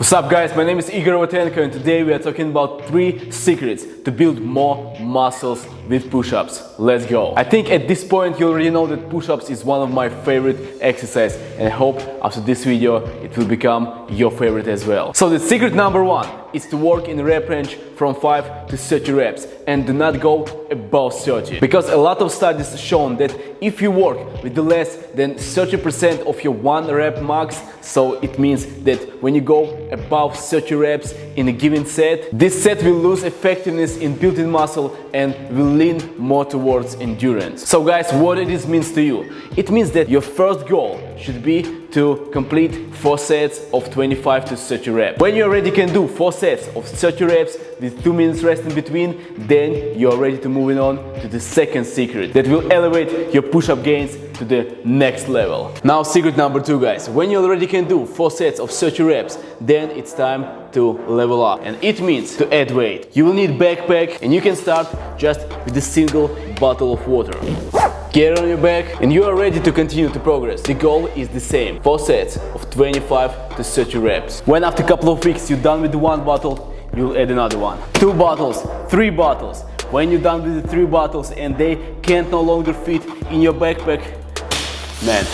What's up guys, my name is Igor and today we are talking about 3 secrets to build more muscles with push-ups. Let's go! I think at this point you already know that push-ups is one of my favorite exercises, and I hope after this video it will become your favorite as well. So the secret number 1 is to work in rep range from 5 to 30 reps and do not go above 30. Because a lot of studies shown that if you work with the less than 30% of your 1 rep max, so it means that when you go above 30 reps in a given set, this set will lose effectiveness in building muscle and will lean more towards endurance. So guys, what it means to you? It means that your first goal should be to complete 4 sets of 25 to 30 reps. When you already can do 4 sets of 30 reps with 2 minutes rest in between, then you are ready to move on to the second secret that will elevate your push-up gains to the next level. Now secret number 2 guys, when you already can do 4 sets of 30 reps, then it's time to level up, and it means to add weight. You will need backpack, and you can start just with a single bottle of water. Get on your back and you are ready to continue to progress. The goal is the same, 4 sets of 25 to 30 reps. When after a couple of weeks you're done with the 1 bottle, you'll add another one. 2 bottles, 3 bottles. When you're done with the 3 bottles and they can't no longer fit in your backpack, man,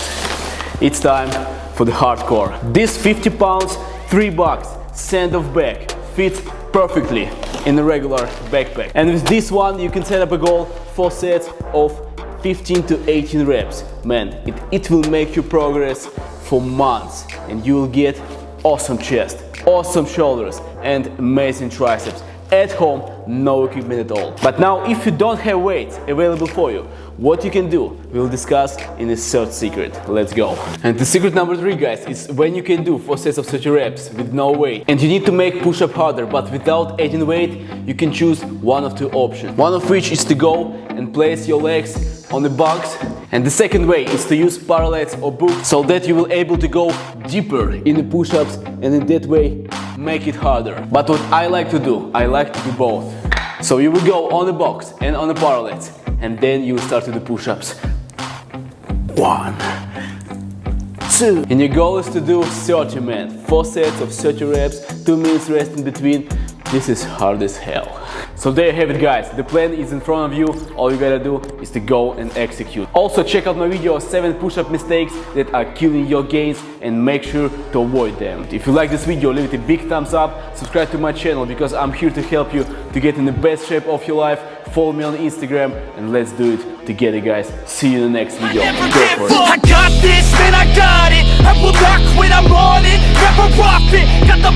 it's time for the hardcore. This 50 pounds, $3 send-off bag fits perfectly in a regular backpack. And with this one you can set up a goal, 4 sets of 15 to 18 reps. Man, it will make you progress for months, and you will get awesome chest, awesome shoulders and amazing triceps at home, no equipment at all. But now if you don't have weights available for you, what you can do, we'll discuss in the 3rd secret. Let's go. And the secret number 3 guys is when you can do 4 sets of 30 reps with no weight and you need to make push-up harder but without adding weight, you can choose one of 2 options. One of which is to go and place your legs on the box, and the second way is to use parallels or books so that you will able to go deeper in the push-ups and in that way make it harder. But what I like to do, I like to do both. So you will go on the box and on the parallels, and then you will start to do push-ups. 1, 2. And your goal is to do 30 man, 4 sets of 30 reps, 2 minutes rest in between. This is hard as hell. So there you have it guys, the plan is in front of you, all you gotta do is to go and execute. Also check out my video of 7 push-up mistakes that are killing your gains and make sure to avoid them. If you like this video, leave it a big thumbs up, subscribe to my channel because I'm here to help you to get in the best shape of your life. Follow me on Instagram and let's do it together guys. See you in the next video. Go for it. I got this, man, I got it. I will rock when I'm on it. Never profit, got the